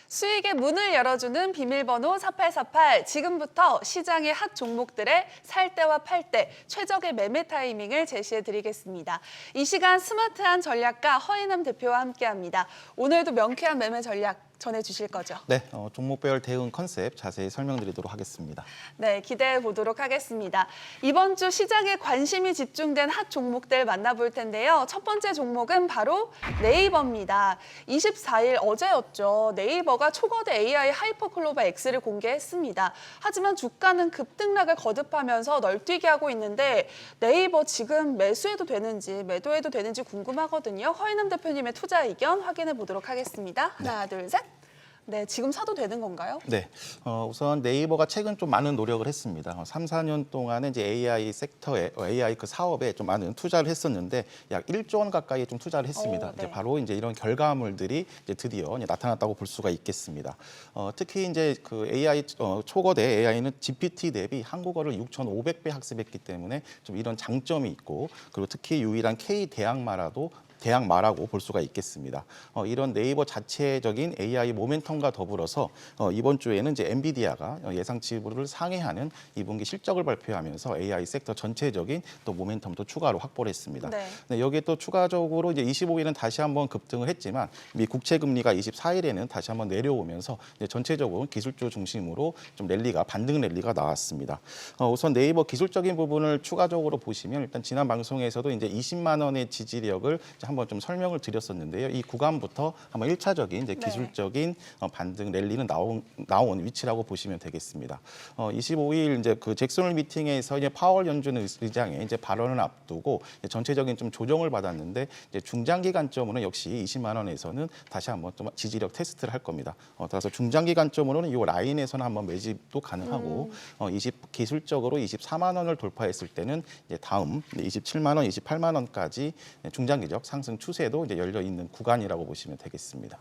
수익의 문을 열어주는 비밀번호 4848. 지금부터 시장의 핫 종목들의 살 때와 팔 때 최적의 매매 타이밍을 제시해 드리겠습니다. 이 시간 스마트한 전략가 허인남 대표와 함께합니다. 오늘도 명쾌한 매매 전략 전해주실 거죠? 네, 종목별 대응 컨셉 자세히 설명드리도록 하겠습니다. 네, 기대해 보도록 하겠습니다. 이번 주 시장에 관심이 집중된 핫 종목들 만나볼 텐데요. 첫 번째 종목은 바로 네이버입니다. 24일 어제였죠. 네이버가 초거대 AI 하이퍼클로바 X를 공개했습니다. 하지만 주가는 급등락을 거듭하면서 널뛰게 하고 있는데 네이버 지금 매수해도 되는지 매도해도 되는지 궁금하거든요. 허인남 대표님의 투자 의견 확인해 보도록 하겠습니다. 하나, 둘, 셋. 네, 지금 사도 되는 건가요? 네, 우선 네이버가 최근 좀 많은 노력을 했습니다. 3, 4년 동안에 이제 AI 섹터에, AI 그 사업에 좀 많은 투자를 했었는데 약 1조 원 가까이 좀 투자를 했습니다. 네. 이제 바로 이제 이런 결과물들이 이제 드디어 이제 나타났다고 볼 수가 있겠습니다. 특히 이제 그 AI 초거대 AI는 GPT 대비 한국어를 6,500배 학습했기 때문에 좀 이런 장점이 있고, 그리고 특히 유일한 K 대항마라고 볼 수가 있겠습니다. 이런 네이버 자체적인 AI 모멘텀과 더불어서 이번 주에는 이제 엔비디아가 예상치를 상회하는 2분기 실적을 발표하면서 AI 섹터 전체적인 또 모멘텀도 추가로 확보를 했습니다. 네. 네, 여기에 또 추가적으로 이제 25일은 다시 한번 급등을 했지만 미 국채 금리가 24일에는 다시 한번 내려오면서 이제 전체적으로 기술주 중심으로 좀 랠리가 반등 랠리가 나왔습니다. 우선 네이버 기술적인 부분을 추가적으로 보시면 일단 지난 방송에서도 이제 20만 원의 지지력을 한번 좀 설명을 드렸었는데요. 이 구간부터 한번 1차적인 이제 기술적인 반등 랠리는 나온 위치라고 보시면 되겠습니다. 25일 이제 그 잭슨홀 미팅에서 이제 파월 연준 의장의 이제 발언을 앞두고 이제 전체적인 좀 조정을 받았는데 이제 중장기 관점으로는 역시 20만 원에서는 다시 한번 좀 지지력 테스트를 할 겁니다. 따라서 중장기 관점으로는 이 라인에서는 한번 매집도 가능하고 기술적으로 24만 원을 돌파했을 때는 이제 다음 27만 원, 28만 원까지 중장기적 상승 추세도 이제 열려 있는 구간이라고 보시면 되겠습니다.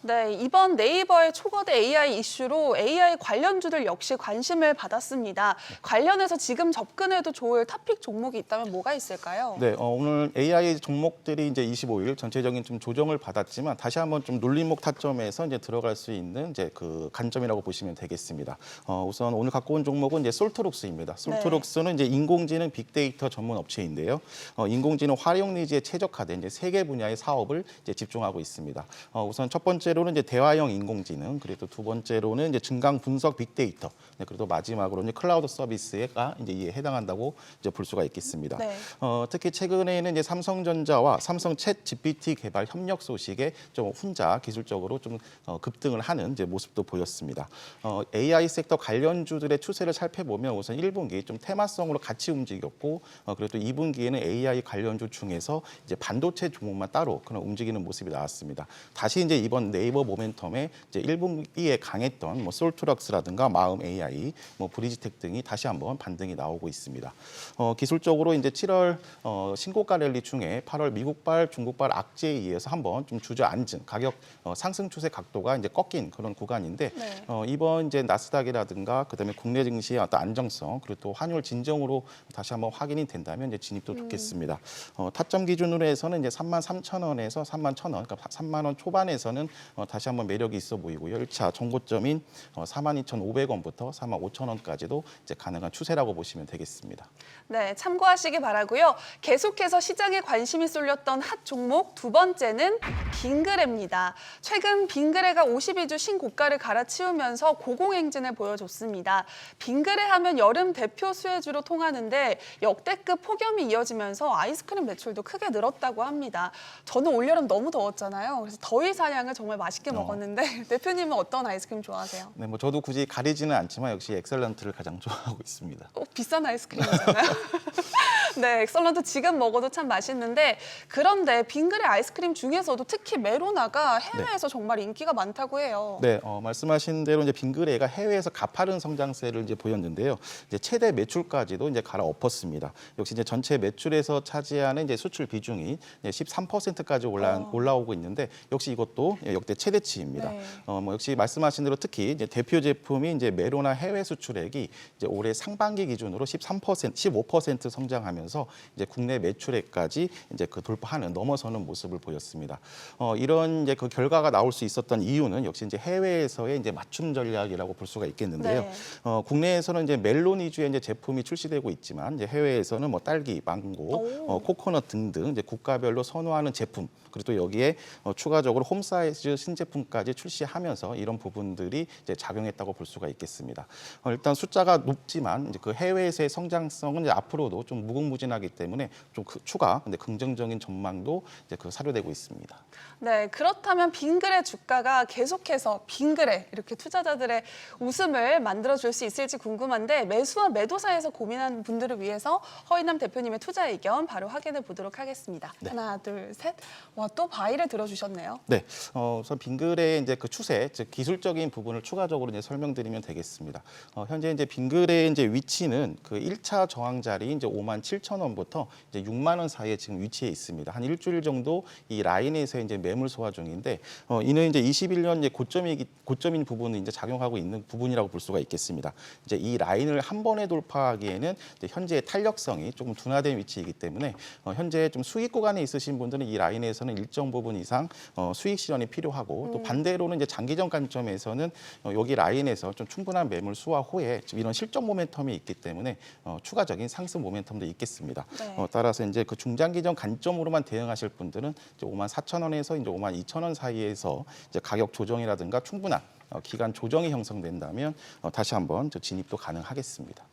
네, 이번 네이버의 초거대 AI 이슈로 AI 관련주들 역시 관심을 받았습니다. 관련해서 지금 접근해도 좋을 탑픽 종목이 있다면 뭐가 있을까요? 네, 오늘 AI 종목들이 이제 25일 전체적인 좀 조정을 받았지만 다시 한번 좀 눌림목 타점에서 이제 들어갈 수 있는 이제 그 관점이라고 보시면 되겠습니다. 우선 오늘 갖고 온 종목은 이제 솔트록스입니다. 솔트록스는 이제 인공지능 빅데이터 전문 업체인데요. 인공지능 활용 니즈에 최적화된 이제 3개 분야의 사업을 이제 집중하고 있습니다. 우선 첫 번째로는 이제 대화형 인공지능, 그리고 두 번째로는 이제 증강 분석 빅데이터, 네, 그리고 마지막으로 이제 클라우드 서비스가 이제 이에 해당한다고 이제 볼 수가 있겠습니다. 네. 특히 최근에는 이제 삼성전자와 삼성 챗 GPT 개발 협력 소식에 좀 혼자 기술적으로 좀 급등을 하는 이제 모습도 보였습니다. AI 섹터 관련주들의 추세를 살펴보면 우선 1분기 좀 테마성으로 같이 움직였고, 그리고 또 2분기에는 AI 관련주 중에서 이제 반도체 종목만 따로 그런 움직이는 모습이 나왔습니다. 다시 이제 이번 네이버 모멘텀에 이제 1분기에 강했던 뭐 솔트럭스라든가 마음 AI, 뭐 브리지텍 등이 다시 한번 반등이 나오고 있습니다. 기술적으로 이제 7월 신고가 랠리 중에 8월 미국발, 중국발 악재에 의해서 한번 좀 주저앉은 가격 상승 추세 각도가 이제 꺾인 그런 구간인데 네. 이번 이제 나스닥이라든가 그다음에 국내 증시의 어떤 안정성, 그리고 또 환율 진정으로 다시 한번 확인이 된다면 이제 진입도 좋겠습니다. 타점 기준으로 해서는 이제 33,000원에서 31,000원, 그러니까 3만 원 초반에서는 다시 한번 매력이 있어 보이고요. 1차 정고점인 42,500원부터 45,000원까지도 이제 가능한 추세라고 보시면 되겠습니다. 네, 참고하시기 바라고요. 계속해서 시장에 관심이 쏠렸던 핫 종목 두 번째는 빙그레입니다. 최근 빙그레가 52주 신고가를 갈아치우면서 고공행진을 보여줬습니다. 빙그레 하면 여름 대표 수혜주로 통하는데 역대급 폭염이 이어지면서 아이스크림 매출도 크게 늘었다고 합니다. 저는 올여름 너무 더웠잖아요. 그래서 더위 사냥을 정말 맛있게 먹었는데 대표님은 어떤 아이스크림 좋아하세요? 네, 뭐 저도 굳이 가리지는 않지만 역시 엑셀런트를 가장 좋아하고 있습니다. 비싼 아이스크림이잖아요. 네, 엑설런트 지금 먹어도 참 맛있는데 그런데 빙그레 아이스크림 중에서도 특히 메로나가 해외에서 정말 인기가 많다고 해요. 네, 말씀하신 대로 이제 빙그레가 해외에서 가파른 성장세를 이제 보였는데요. 이제 최대 매출까지도 이제 갈아엎었습니다. 역시 이제 전체 매출에서 차지하는 이제 수출 비중이 13%까지 올라오고 있는데 역시 이것도 역대 최대치입니다. 네. 역시 말씀하신 대로 특히 이제 대표 제품이 이제 메로나 해외 수출액이 이제 올해 상반기 기준으로 15% 성장하면서 이제 국내 매출액까지 이제 그 돌파하는 넘어서는 모습을 보였습니다. 이런 이제 그 결과가 나올 수 있었던 이유는 역시 이제 해외에서의 이제 맞춤 전략이라고 볼 수가 있겠는데요. 네. 국내에서는 이제 멜론 위주의 이제 제품이 출시되고 있지만 이제 해외에서는 뭐 딸기, 망고, 코코넛 등등 이제 국가별로 선호하는 제품 그리고 또 여기에 추가적으로 홈 사이즈 신제품까지 출시하면서 이런 부분들이 이제 작용했다고 볼 수가 있겠습니다. 일단 숫자가 높지만 이제 그 해외에서의 성장성은 이제 앞으로도 좀 무궁무진하기 때문에 좀 추가 근데 긍정적인 전망도 이제 그 사료되고 있습니다. 네, 그렇다면 빙그레 주가가 계속해서 빙그레 이렇게 투자자들의 웃음을 만들어줄 수 있을지 궁금한데 매수와 매도 사이에서 고민하는 분들을 위해서 허인남 대표님의 투자 의견 바로 확인해 보도록 하겠습니다. 네. 하나, 둘, 셋. 와, 또 바이를 들어주셨네요. 네, 우선 빙그레의 이제 그 추세, 즉 기술적인 부분을 추가적으로 이제 설명드리면 되겠습니다. 현재 이제 빙그레의 이제 위치는 그 1차 저항 자리 이제 57,000원부터 이제 6만 원 사이에 지금 위치해 있습니다. 한 일주일 정도 이 라인에서 이제 매물 소화 중인데 이는 이제 21년 이제 고점인 부분은 이제 작용하고 있는 부분이라고 볼 수가 있겠습니다. 이제 이 라인을 한 번에 돌파하기에는 이제 현재의 탄력성이 조금 둔화된 위치이기 때문에 현재 좀 수익 구간에 있으신 분들은 이 라인에서는 일정 부분 이상 수익 실현이 필요하고 또 반대로는 이제 장기적 관점에서는 여기 라인에서 좀 충분한 매물 수화 후에 지금 이런 실적 모멘텀이 있기 때문에 추가적인 상승 모멘텀도 있겠습니다. 네. 따라서 이제 그 중장기적 관점으로만 대응하실 분들은 이제 54,000원에서 이제 52,000원 사이에서 이제 가격 조정이라든가 충분한 기간 조정이 형성된다면 다시 한번 진입도 가능하겠습니다.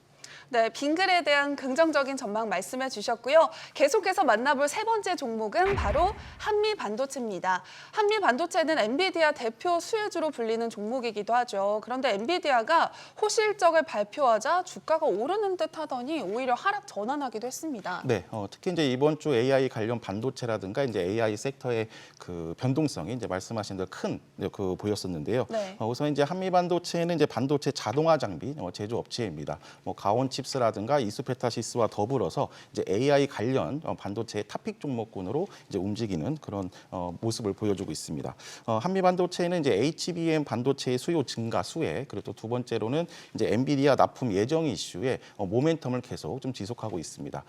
네, 빙글에 대한 긍정적인 전망 말씀해 주셨고요. 계속해서 만나볼 세 번째 종목은 바로 한미반도체입니다. 한미반도체는 엔비디아 대표 수혜주로 불리는 종목이기도 하죠. 그런데 엔비디아가 호실적을 발표하자 주가가 오르는 듯 하더니 오히려 하락 전환하기도 했습니다. 네, 특히 이제 이번 주 AI 관련 반도체라든가 이제 AI 섹터의 그 변동성이 이제 말씀하신 대로 큰 그 보였었는데요. 네. 우선 이제 한미반도체는 이제 반도체 자동화 장비 제조 업체입니다. 가온 칩스라든가 이수페타시스와 더불어서 이제 AI 관련 반도체 탑픽 종목군으로 이제 움직이는 그런 모습을 보여주고 있습니다. 한미반도체는 이제 HBM 반도체의 수요 증가 수혜 그리고 또 두 번째로는 이제 엔비디아 납품 예정 이슈에 모멘텀을 계속 좀 지속하고 있습니다.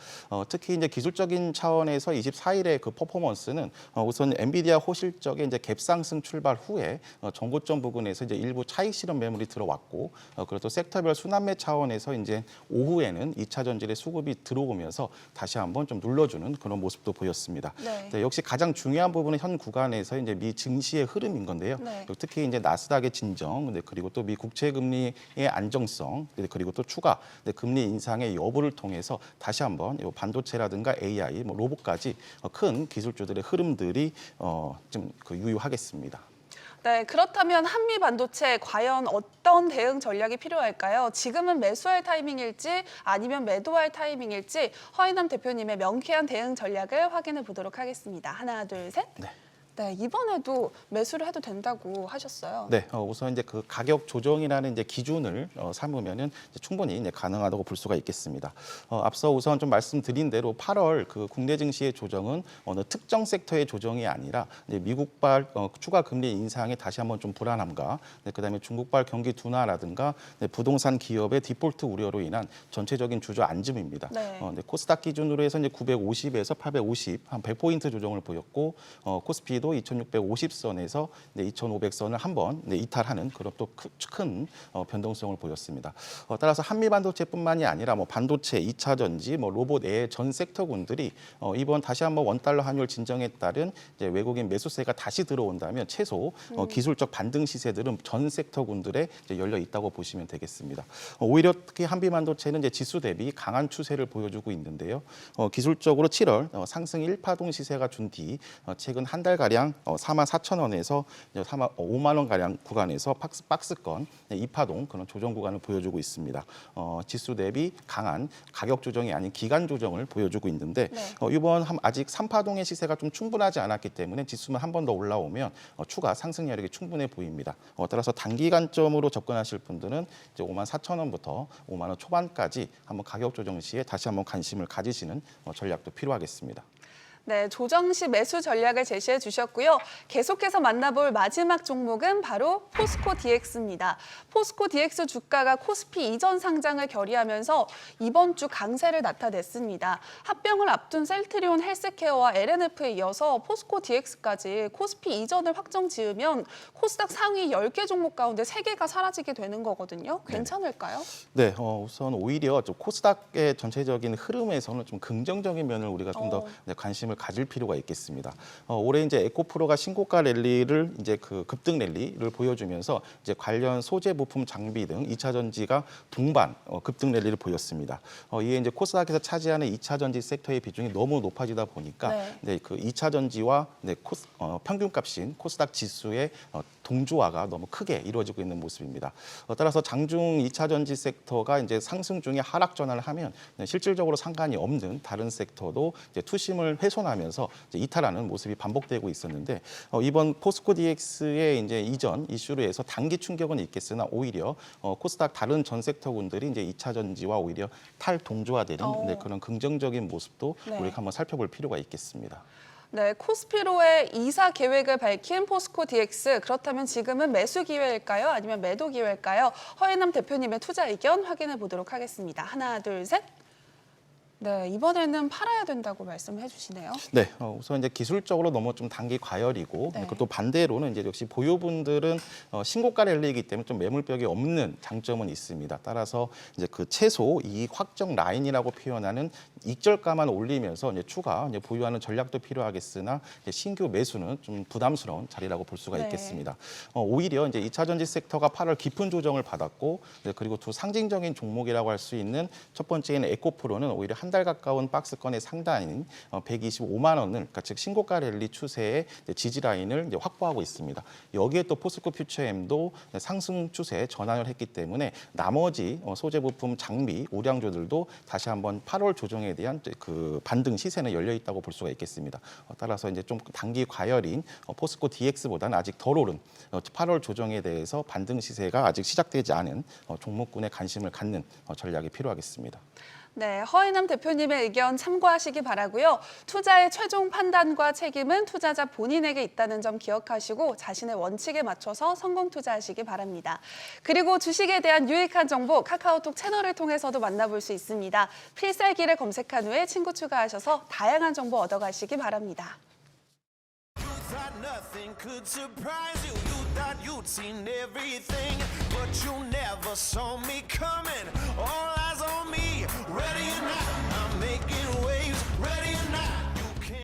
특히 이제 기술적인 차원에서 24일의 그 퍼포먼스는 우선 엔비디아 호실적의 이제 갭상승 출발 후에 정고점 부근에서 이제 일부 차익 실현 매물이 들어왔고 그리고 또 섹터별 순환매 차원에서 이제 오후에는 2차 전지의 수급이 들어오면서 다시 한번 좀 눌러주는 그런 모습도 보였습니다. 네. 네, 역시 가장 중요한 부분은 현 구간에서 이제 미 증시의 흐름인 건데요. 네. 특히 이제 나스닥의 진정, 그리고 또 미 국채 금리의 안정성, 그리고 또 추가 금리 인상의 여부를 통해서 다시 한번 이 반도체라든가 AI, 로봇까지 큰 기술주들의 흐름들이 좀 유효하겠습니다. 네, 그렇다면 한미 반도체 과연 어떤 대응 전략이 필요할까요? 지금은 매수할 타이밍일지 아니면 매도할 타이밍일지 허인남 대표님의 명쾌한 대응 전략을 확인해 보도록 하겠습니다. 하나, 둘, 셋. 네. 네, 이번에도 매수를 해도 된다고 하셨어요. 네, 우선 이제 그 가격 조정이라는 이제 기준을 삼으면은 이제 충분히 이제 가능하다고 볼 수가 있겠습니다. 앞서 우선 좀 말씀드린 대로 8월 그 국내 증시의 조정은 어느 특정 섹터의 조정이 아니라 이제 미국발 추가 금리 인상에 다시 한번 좀 불안함과 그다음에 중국발 경기 둔화라든가 부동산 기업의 디폴트 우려로 인한 전체적인 주저 안짐입니다. 네. 코스닥 기준으로 해서 이제 950에서 850 한 100포인트 조정을 보였고 코스피도 2,650선에서 2,500선을 한번 이탈하는 그런 또 큰 변동성을 보였습니다. 따라서 한미 반도체뿐만이 아니라 반도체, 2차 전지, 로봇 외 전 섹터군들이 이번 다시 한번 원달러 환율 진정에 따른 이제 외국인 매수세가 다시 들어온다면 최소 기술적 반등 시세들은 전 섹터군들에 이제 열려 있다고 보시면 되겠습니다. 오히려 특히 한미 반도체는 이제 지수 대비 강한 추세를 보여주고 있는데요. 기술적으로 7월 상승 1파동 시세가 준 뒤 최근 한 달가량 대략 44,000원에서 5만 원 가량 구간에서 박스권 이파동 그런 조정 구간을 보여주고 있습니다. 지수 대비 강한 가격 조정이 아닌 기간 조정을 보여주고 있는데 네. 이번 아직 3파동의 시세가 좀 충분하지 않았기 때문에 지수만 한 번 더 올라오면 추가 상승 여력이 충분해 보입니다. 따라서 단기간점으로 접근하실 분들은 이제 54,000원부터 5만 원 초반까지 한번 가격 조정 시에 다시 한번 관심을 가지시는 전략도 필요하겠습니다. 네, 조정 시 매수 전략을 제시해 주셨고요. 계속해서 만나볼 마지막 종목은 바로 포스코 DX입니다. 포스코 DX 주가가 코스피 이전 상장을 결의하면서 이번 주 강세를 나타냈습니다. 합병을 앞둔 셀트리온 헬스케어와 LNF에 이어서 포스코 DX까지 코스피 이전을 확정 지으면 코스닥 상위 10개 종목 가운데 3개가 사라지게 되는 거거든요. 괜찮을까요? 네, 우선 오히려 좀 코스닥의 전체적인 흐름에서는 좀 긍정적인 면을 우리가 좀 더 관심을 가질 필요가 있겠습니다. 올해 이제 에코프로가 신고가 랠리를 이제 그 급등 랠리를 보여주면서 이제 관련 소재 부품 장비 등 2차 전지가 동반 급등 랠리를 보였습니다. 이에 이제 코스닥에서 차지하는 2차 전지 섹터의 비중이 너무 높아지다 보니까 네, 그 2차 전지와 평균값인 코스닥 지수의 동조화가 너무 크게 이루어지고 있는 모습입니다. 따라서 장중 2차 전지 섹터가 이제 상승 중에 하락 전환을 하면 실질적으로 상관이 없는 다른 섹터도 이제 투심을 훼손하면서 이제 이탈하는 모습이 반복되고 있었는데 이번 포스코 DX의 이제 이전 이슈로 해서 단기 충격은 있겠으나 오히려 코스닥 다른 전 섹터군들이 이제 2차 전지와 오히려 탈동조화되는 그런 긍정적인 모습도 우리가 한번 살펴볼 필요가 있겠습니다. 네, 코스피로의 이사 계획을 밝힌 포스코 DX. 그렇다면 지금은 매수 기회일까요? 아니면 매도 기회일까요? 허예남 대표님의 투자 의견 확인해 보도록 하겠습니다. 하나, 둘, 셋. 네, 이번에는 팔아야 된다고 말씀해 주시네요. 네, 우선 이제 기술적으로 너무 좀 단기 과열이고 또 반대로는 이제 역시 보유분들은 신고가 랠리이기 때문에 좀 매물벽이 없는 장점은 있습니다. 따라서 이제 그 최소 이익 확정 라인이라고 표현하는 익절가만 올리면서 이제 추가 이제 보유하는 전략도 필요하겠으나 이제 신규 매수는 좀 부담스러운 자리라고 볼 수가 있겠습니다. 오히려 이제 2차 전지 섹터가 8월 깊은 조정을 받았고 그리고 두 상징적인 종목이라고 할 수 있는 첫 번째는 에코프로는 오히려 한 달 가까운 박스권의 상단인 125만 원을 그러니까 즉 신고가 랠리 추세의 지지 라인을 이제 확보하고 있습니다. 여기에 또 포스코 퓨처엠도 상승 추세에 전환을 했기 때문에 나머지 소재 부품 장비 우량주들도 다시 한번 8월 조정에 대한 그 반등 시세는 열려 있다고 볼 수가 있겠습니다. 따라서 이제 좀 단기 과열인 포스코 DX보다는 아직 덜 오른 8월 조정에 대해서 반등 시세가 아직 시작되지 않은 종목군에 관심을 갖는 전략이 필요하겠습니다. 네, 허인남 대표님의 의견 참고하시기 바라고요. 투자의 최종 판단과 책임은 투자자 본인에게 있다는 점 기억하시고 자신의 원칙에 맞춰서 성공 투자하시기 바랍니다. 그리고 주식에 대한 유익한 정보 카카오톡 채널을 통해서도 만나볼 수 있습니다. 필살기를 검색한 후에 친구 추가하셔서 다양한 정보 얻어가시기 바랍니다. Nothing could surprise you. You thought you'd seen everything, but you never saw me coming. All eyes on me, ready or not, I'm making waves. Ready or not.